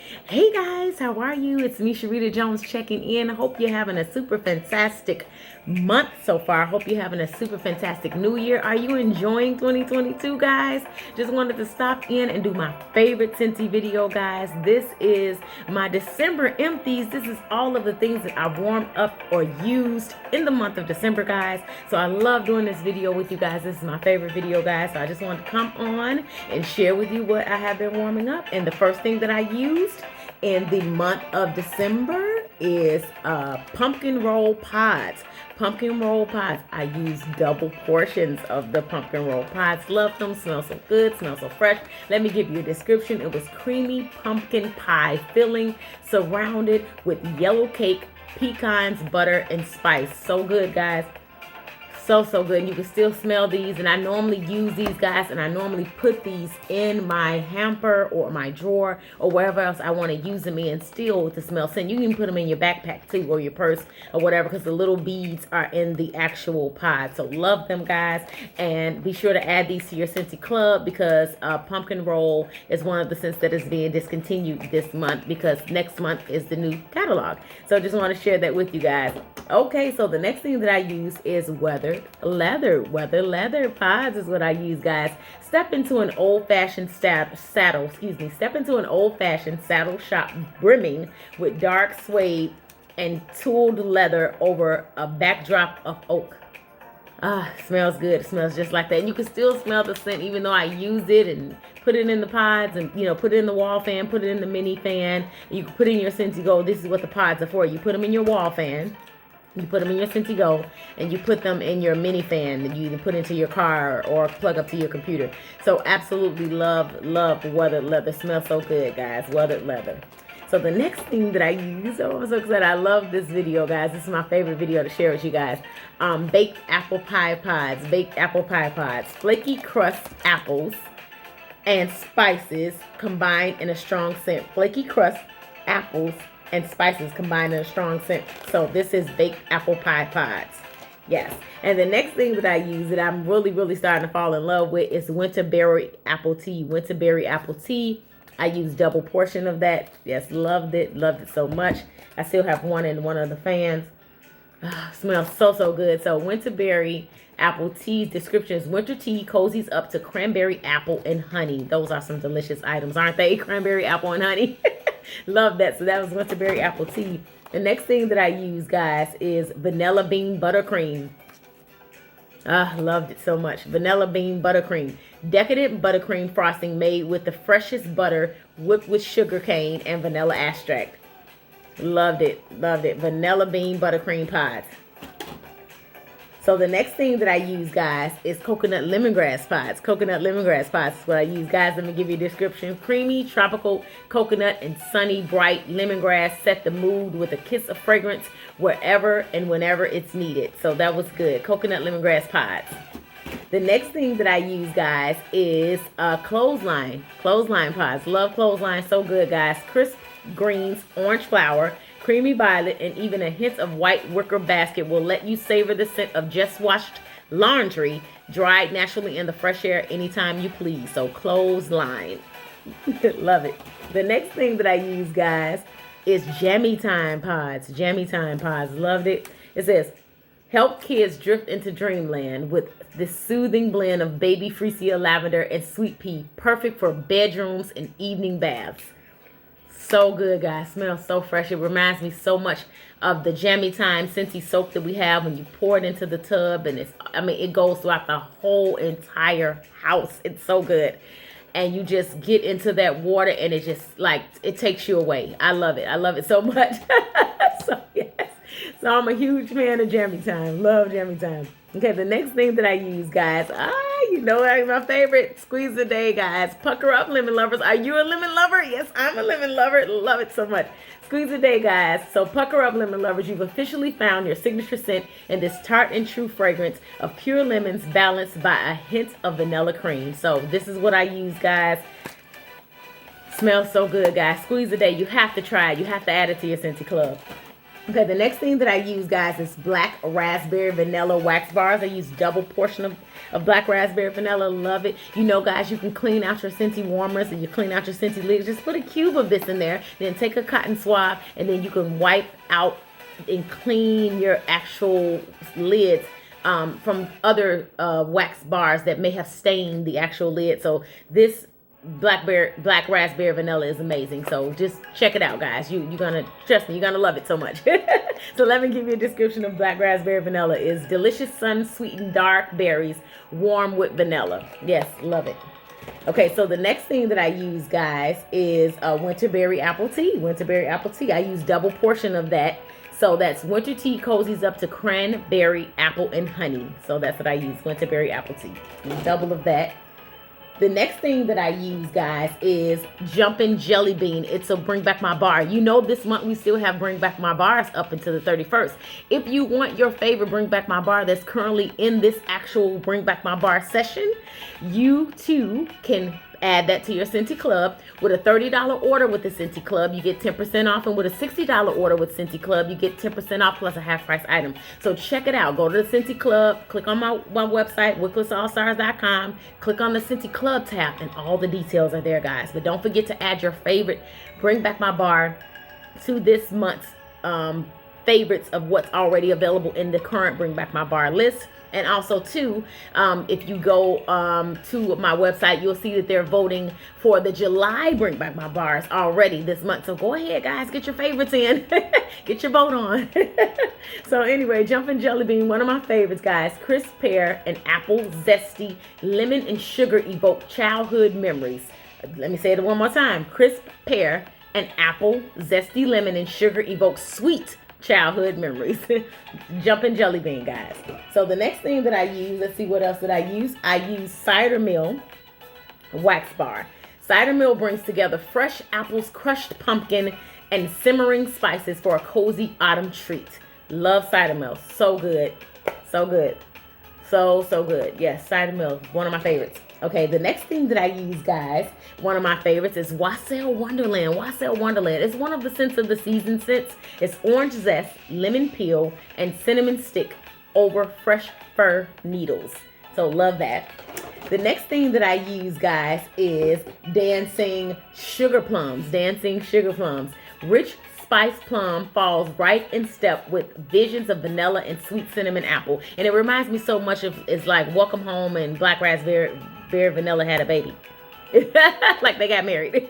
Hey guys, how are you? It's me, Sharita Jones, checking in. I hope you're having a super fantastic month so far. I hope you're having a super fantastic new year. Are you enjoying 2022, guys? Just wanted to stop in and do my favorite Scentsy video, guys. This is my December empties. This is all of the things that I warmed up or used in the month of December, guys. So I love doing this video with you guys. This is my favorite video, guys. So I just wanted to come on and share with you what I have been warming up. And the first thing that I used in the month of December is pumpkin roll pods. Pumpkin roll pods. I use double portions of the pumpkin roll pods. Love them. Smell so good. Smell so fresh. Let me give you a description. It was creamy pumpkin pie filling surrounded with yellow cake, pecans, butter, and spice. So good, guys. So good. And you can still smell these, and I normally use these, guys, and I normally put these in my hamper or my drawer or wherever else I want to use them in still to smell scent. You can put them in your backpack too, or your purse or whatever, because the little beads are in the actual pod. So love them, guys, and be sure to add these to your Scentsy Club, because pumpkin roll is one of the scents that is being discontinued this month, because next month is the new catalog. So I just want to share that with you guys. Okay, so the next thing that I use is weathered leather pods is what I use, guys. Step into an old-fashioned saddle shop brimming with dark suede and tooled leather over a backdrop of oak. Smells good. It smells just like that. And you can still smell the scent even though I used it and put it in the pods and, put it in the wall fan, put it in the mini fan. You can put it in your Scentsy Go. This is what the pods are for. You put them in your wall fan. You put them in your Scentsy Go, and you put them in your mini fan that you can put into your car or plug up to your computer. So absolutely love weathered leather. Smells so good, guys. Weathered leather. So the next thing that I use, I'm so excited. I love this video, guys. This is my favorite video to share with you guys. Baked apple pie pods. Baked apple pie pods. Flaky crust apples and spices combined in a strong scent. Flaky crust apples and spices combined in a strong scent. So this is baked apple pie pods. Yes. And the next thing that I use that I'm really starting to fall in love with is winterberry apple tea. Winterberry apple tea. I use double portion of that. Yes, loved it so much. I still have one in one of the fans. Smells so good. So winterberry apple tea description is: winter tea cozies up to cranberry apple and honey. Those are some delicious items, aren't they? Cranberry apple and honey. Love that. So that was winterberry apple tea. The next thing that I use, guys, is vanilla bean buttercream. Loved it so much. Vanilla bean buttercream. Decadent buttercream frosting made with the freshest butter whipped with sugar cane and vanilla extract. Loved it. Vanilla bean buttercream pods. So the next thing that I use, guys, is coconut lemongrass pods. Coconut lemongrass pods is what I use, guys. Let me give you a description. Creamy, tropical coconut and sunny, bright lemongrass set the mood with a kiss of fragrance wherever and whenever it's needed. So that was good. Coconut lemongrass pods. The next thing that I use, guys, is Clothesline. Clothesline pods. Love Clothesline. So good, guys. Crisp greens, orange flower, creamy violet, and even a hint of white wicker basket will let you savor the scent of just washed laundry, dried naturally in the fresh air anytime you please. So Clothesline. Love it. The next thing that I use, guys, is Jammy Time pods. Jammy Time pods. Loved it. It says, help kids drift into dreamland with this soothing blend of baby freesia lavender and sweet pea. Perfect for bedrooms and evening baths. So good, guys. Smells so fresh. It reminds me so much of the Jammy Time Scentsy soap that we have when you pour it into the tub, and it goes throughout the whole entire house. It's so good. And you just get into that water, and it just it takes you away. I love it. I love it so much. So yes. So I'm a huge fan of Jammy Time. Love Jammy Time. Okay, the next thing that I use, guys, my favorite squeeze a day, guys. Pucker up, lemon lovers. Are you a lemon lover? Yes, I'm a lemon lover. Love it so much. Squeeze a day, guys. So pucker up, lemon lovers. You've officially found your signature scent in this tart and true fragrance of pure lemons balanced by a hint of vanilla cream. So this is what I use, guys. Smells so good, guys. Squeeze a day. You have to try it. You have to add it to your Scentsy Club. Okay, the next thing that I use, guys, is Black Raspberry Vanilla Wax Bars. I use double portion of Black Raspberry Vanilla. Love it. You know, guys, you can clean out your Scentsy warmers and you clean out your Scentsy lids. Just put a cube of this in there. Then take a cotton swab and then you can wipe out and clean your actual lids from other wax bars that may have stained the actual lid. So this Black Raspberry Vanilla is amazing. So just check it out, guys. You're gonna, trust me, you're gonna love it so much. So let me give you a description of Black Raspberry Vanilla. Is delicious sun sweetened dark berries warm with vanilla. Yes, love it. Okay, so the next thing that I use, guys, is Winterberry Apple Tea. Winterberry Apple Tea. I use double portion of that. So that's winter tea cozies up to cranberry, apple, and honey. So that's what I use, Winterberry Apple Tea. Double of that. The next thing that I use, guys, is Jumpin' Jelly Bean. It's a Bring Back My Bar. You know, this month we still have Bring Back My Bars up until the 31st. If you want your favorite Bring Back My Bar that's currently in this actual Bring Back My Bar session, you too can add that to your Scentsy Club. With a $30 order with the Scentsy Club, you get 10% off. And with a $60 order with Scentsy Club, you get 10% off plus a half price item. So check it out. Go to the Scentsy Club, click on my website, wicklessallstars.com, click on the Scentsy Club tab, and all the details are there, guys. But don't forget to add your favorite Bring Back My Bar to this month's favorites of what's already available in the current Bring Back My Bar list. And also, too, if you go to my website, you'll see that they're voting for the July Bring Back My Bars already this month. So go ahead, guys, get your favorites in. Get your vote on. So anyway, Jumpin' Jelly Bean, one of my favorites, guys. Crisp pear and apple, zesty, lemon and sugar evoke childhood memories. Let me say it one more time. Crisp pear and apple, zesty, lemon and sugar evoke sweet childhood memories. Jumpin' Jelly Bean, guys. So the next thing that I use, let's see what else did I use. I use Cider Mill Wax Bar. Cider Mill brings together fresh apples, crushed pumpkin, and simmering spices for a cozy autumn treat. Love Cider Mill. So good. So good. So good. Yes, Cider Mill, one of my favorites. Okay, the next thing that I use, guys, one of my favorites is Wassail Wonderland. Wassail Wonderland is one of the scents of the season scents. It's orange zest, lemon peel, and cinnamon stick over fresh fir needles. So love that. The next thing that I use, guys, is Dancing Sugar Plums. Dancing Sugar Plums. Rich spiced plum falls right in step with visions of vanilla and sweet cinnamon apple. And it reminds me so much of, it's like Welcome Home and Black Raspberry Vanilla had a baby. Like they got married.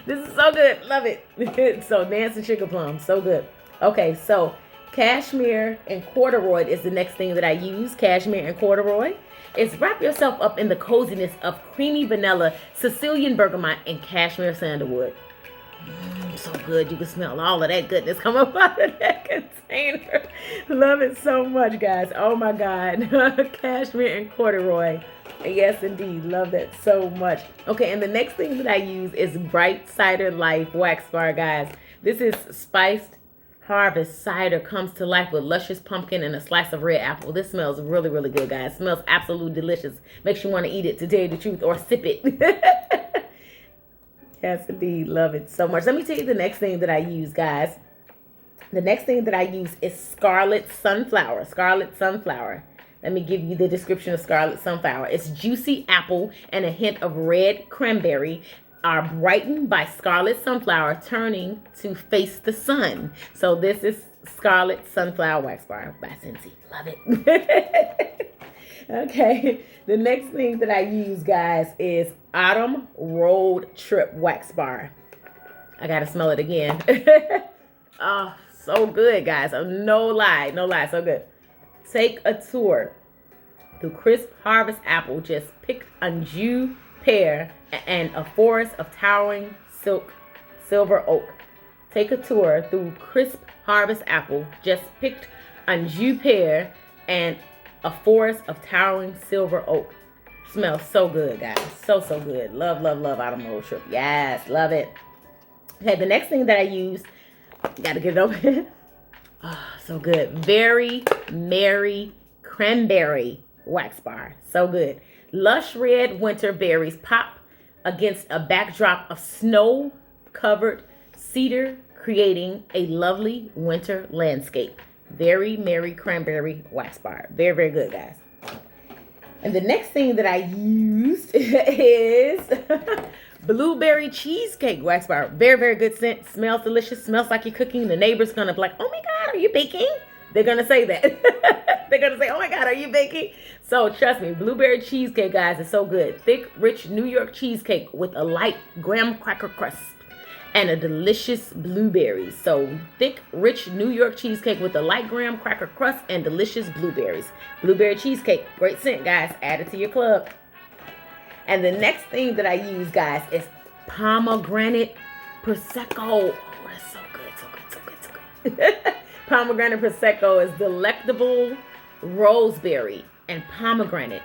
This is so good. Love it. So Dancing Sugar Plums. So good. Okay, so Cashmere and Corduroy is the next thing that I use. Cashmere and Corduroy. It's wrap yourself up in the coziness of creamy vanilla, Sicilian bergamot, and cashmere sandalwood. So good. You can smell all of that goodness come up out of that container. Love it so much, guys. Oh my God. Cashmere and Corduroy. Yes, indeed. Love that so much. Okay, and the next thing that I use is Bright Cider Life Wax Bar, guys. This is spiced harvest cider comes to life with luscious pumpkin and a slice of red apple. This smells really, really good, guys. It smells absolutely delicious. Makes you want to eat it, to tell you the truth, or sip it. Yes, indeed. Love it so much. Let me tell you the next thing that I use, guys. The next thing that I use is Scarlet Sunflower. Scarlet Sunflower. Let me give you the description of Scarlet Sunflower. It's juicy apple and a hint of red cranberry are brightened by Scarlet Sunflower turning to face the sun. So this is Scarlet Sunflower Wax Bar by Scentsy. Love it. Okay, the next thing that I use, guys, is Autumn Road Trip Wax Bar. I gotta smell it again. Oh, so good, guys. Oh, no lie, so good. Take a tour through crisp harvest apple, just picked anjou pear, and a forest of towering silver oak. Take a tour through crisp harvest apple, just picked anjou pear, and a forest of towering silver oak. Smells so good, guys. So good. Love Autumn Road Trip. Yes, love it. Okay, the next thing that I use, gotta get it open. Oh, so good. Very Merry Cranberry Wax Bar. So good. Lush red winter berries pop against a backdrop of snow-covered cedar creating a lovely winter landscape. Very Merry Cranberry Wax Bar. Very, very good, guys. And the next thing that I used is Blueberry Cheesecake Wax Bar. Very, very good scent. Smells delicious. Smells like you're cooking. The neighbor's going to be like, oh my God, are you baking? They're going to say that. They're going to say, oh my God, are you baking? So trust me, blueberry cheesecake, guys, is so good. Thick, rich New York cheesecake with a light graham cracker crust and a delicious blueberries. So thick, rich New York cheesecake with a light graham cracker crust and delicious blueberries. Blueberry cheesecake, great scent, guys. Add it to your club. And the next thing that I use, guys, is Pomegranate Prosecco. Oh, that's so good, so good, so good, so good. Pomegranate Prosecco is delectable roseberry and pomegranate.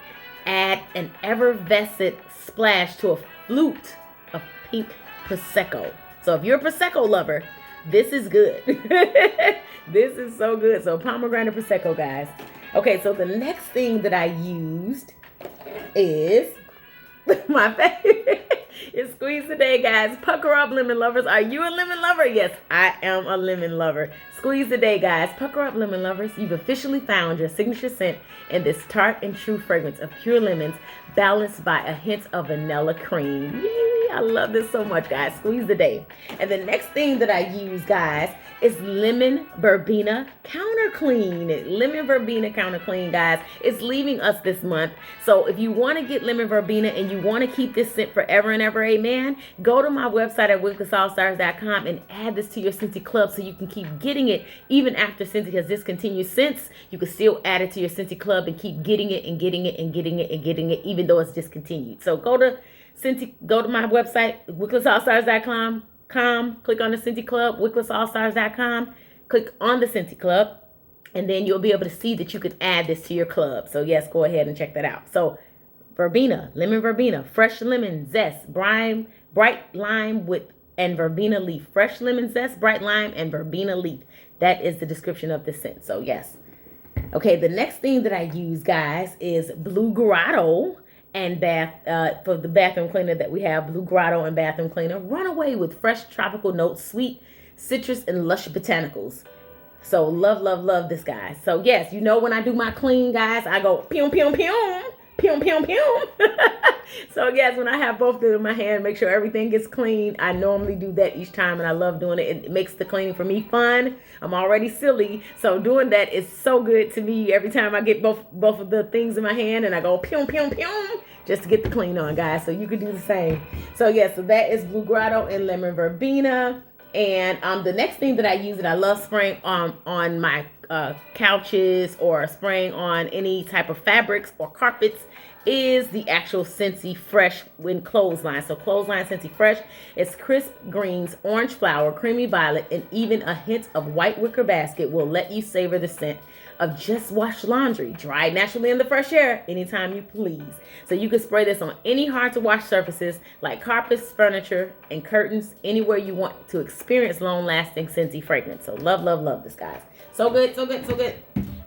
Add an effervescent splash to a flute of pink Prosecco. So if you're a Prosecco lover, this is good. This is so good. So Pomegranate Prosecco, guys. Okay, so the next thing that I used is my favorite. It's Squeeze Today, guys. Pucker up, lemon lovers. Are you a lemon lover? Yes, I am a lemon lover. Squeeze Today, guys. Pucker up, lemon lovers. You've officially found your signature scent in this tart and true fragrance of pure lemons, balanced by a hint of vanilla cream. Yay! I love this so much, guys. Squeeze Today. And the next thing that I use, guys, is Lemon Verbena Counter Clean. Lemon Verbena Counter Clean, guys, is leaving us this month. So if you want to get Lemon Verbena and you want to keep this scent forever and ever, amen, go to my website at wicklessallstars.com and add this to your Scentsy Club so you can keep getting it even after Scentsy has discontinued scents. You can still add it to your Scentsy Club and keep getting it and getting it and getting it and getting it even though it's discontinued. So go to my website, wicklessallstars.com. Click on the Scentsy Club, wicklessallstars.com. Click on the Scentsy Club, and then you'll be able to see that you can add this to your club. So yes, go ahead and check that out. So verbena, lemon verbena, fresh lemon zest, bright lime and verbena leaf. Fresh lemon zest, bright lime, and verbena leaf. That is the description of the scent. So yes. Okay, the next thing that I use, guys, is Blue Grotto and for the bathroom cleaner that we have, Blue Grotto and bathroom cleaner. Run away with fresh tropical notes, sweet citrus, and lush botanicals. So love, love, love this, guys. So yes, you know when I do my clean, guys, I go pew, pew, pew, pew, pew, pew. So yes, when I have both of them in my hand, make sure everything gets clean. I normally do that each time, and I love doing it. It makes the cleaning for me fun. I'm already silly, so doing that is so good to me every time I get both of the things in my hand, and I go pew, pew, pew, just to get the clean on, guys. So you can do the same. So yes, so that is Blue Grotto and Lemon Verbena. And the next thing that I use, and I love spraying on my couches or spraying on any type of fabrics or carpets, is the actual Scentsy Fresh Wind Clothesline. So Clothesline Scentsy Fresh is crisp greens, orange flower, creamy violet, and even a hint of white wicker basket will let you savor the scent of just washed laundry, dried naturally in the fresh air anytime you please. So you can spray this on any hard to wash surfaces like carpets, furniture, and curtains, anywhere you want to experience long lasting Scentsy fragrance. So love, love, love this, guys. So good, so good, so good.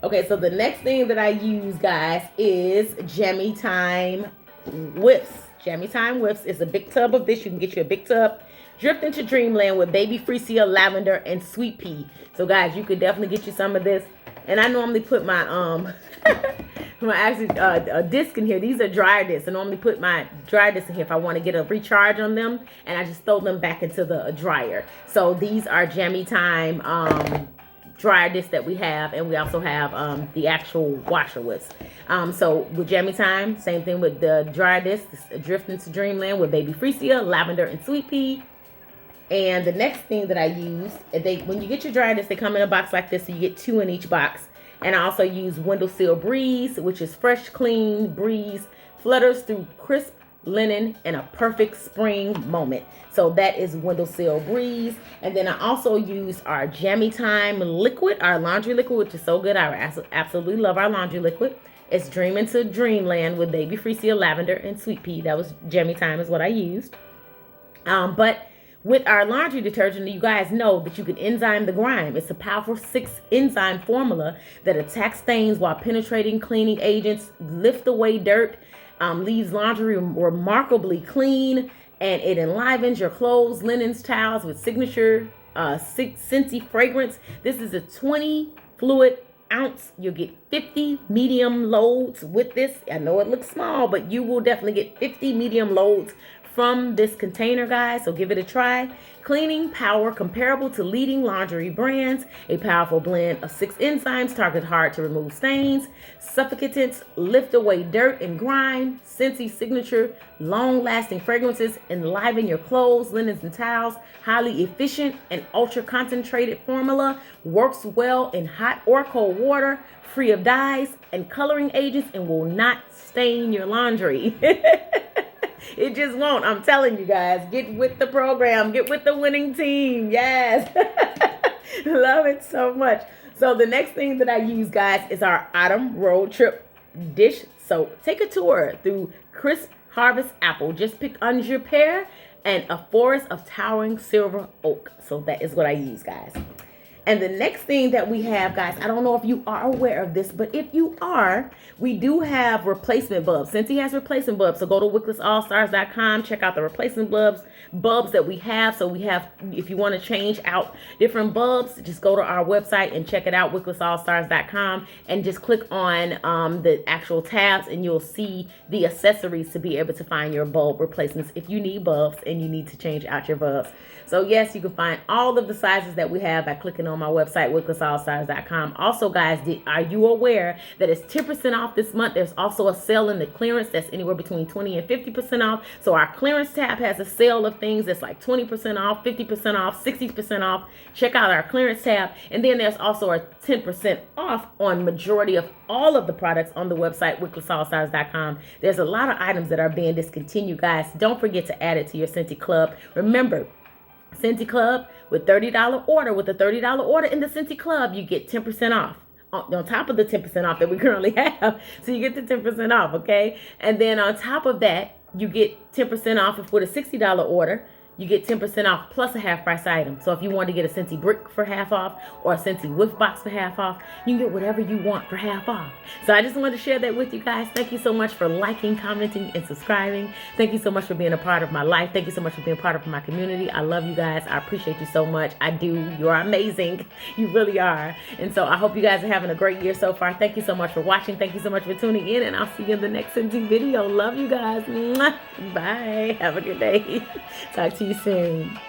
Okay, so the next thing that I use, guys, is Jammy Time Whiffs. Jammy Time Whiffs is a big tub of this. You can get you a big tub. Drift into dreamland with baby freesia, lavender, and sweet pea. So, guys, you could definitely get you some of this. And I normally put my a disc in here. These are dryer discs. I normally put my dryer discs in here if I want to get a recharge on them, and I just throw them back into the dryer. So these are Jammy Time dryer discs that we have, and we also have the actual washer whips. So with Jammy Time, same thing with the dryer discs. Drift into dreamland with baby freesia, lavender, and sweet pea. And the next thing that I use, when you get your dryer discs, they come in a box like this, so you get 2 in each box. And I also use Windowsill Breeze, which is fresh, clean breeze, flutters through crisp linen in a perfect spring moment. So that is Windowsill Breeze. And then I also use our Jammy Time liquid, our laundry liquid, which is so good. I absolutely love our laundry liquid. It's Dream into Dreamland with baby freesia, lavender, and sweet pea. That was Jammy Time is what I used. But with our laundry detergent, you guys know that you can enzyme the grime. It's a powerful 6-enzyme formula that attacks stains while penetrating cleaning agents, lift away dirt, leaves laundry remarkably clean, and it enlivens your clothes, linens, towels with signature Scentsy fragrance. This is a 20 fluid ounce. You'll get 50 medium loads with this. I know it looks small, but you will definitely get 50 medium loads from this container, guys, so give it a try. Cleaning power comparable to leading laundry brands. A powerful blend of 6 enzymes target hard to remove stains. Suffocants lift away dirt and grime. Scentsy signature long-lasting fragrances enliven your clothes, linens, and towels. Highly efficient and ultra-concentrated formula. Works well in hot or cold water. Free of dyes and coloring agents and will not stain your laundry. It just won't. I'm telling you guys, get with the program, get with the winning team. Yes. Love it so much. So the next thing that I use, guys, is our autumn road trip dish soap. Take a tour through crisp harvest apple. Just pick Anjou pear and a forest of towering silver oak. So that is what I use, guys. And the next thing that we have, guys, I don't know if you are aware of this, but if you are, we do have replacement bulbs. Scentsy has replacement bulbs. So go to wicklessallstars.com, check out the replacement bulbs that we have. So we have, if you want to change out different bulbs, just go to our website and check it out, wicklessallstars.com, and just click on the actual tabs and you'll see the accessories to be able to find your bulb replacements if you need bulbs and you need to change out your bulbs. So yes, you can find all of the sizes that we have by clicking on my website, wicklessallstars.com. Also, guys, are you aware that it's 10% off this month? There's also a sale in the clearance that's anywhere between 20 and 50% off. So our clearance tab has a sale of things that's like 20% off, 50% off, 60% off. Check out our clearance tab. And then there's also a 10% off on majority of all of the products on the website, wicklessallstars.com. There's a lot of items that are being discontinued, guys. Don't forget to add it to your Scentsy Club. Remember, Scentsy Club with $30 order. With a $30 order in the Scentsy Club, you get 10% off on top of the 10% off that we currently have. So you get the 10% off, okay? And then on top of that, you get 10% off if with a $60 order. You get 10% off plus a half price item. So if you want to get a Scentsy brick for half off or a Scentsy whiff box for half off, you can get whatever you want for half off. So I just wanted to share that with you guys. Thank you so much for liking, commenting, and subscribing. Thank you so much for being a part of my life. Thank you so much for being part of my community. I love you guys. I appreciate you so much. I do. You're amazing. You really are. And so I hope you guys are having a great year so far. Thank you so much for watching. Thank you so much for tuning in. And I'll see you in the next Scentsy video. Love you guys. Mwah. Bye. Have a good day. Talk to you soon.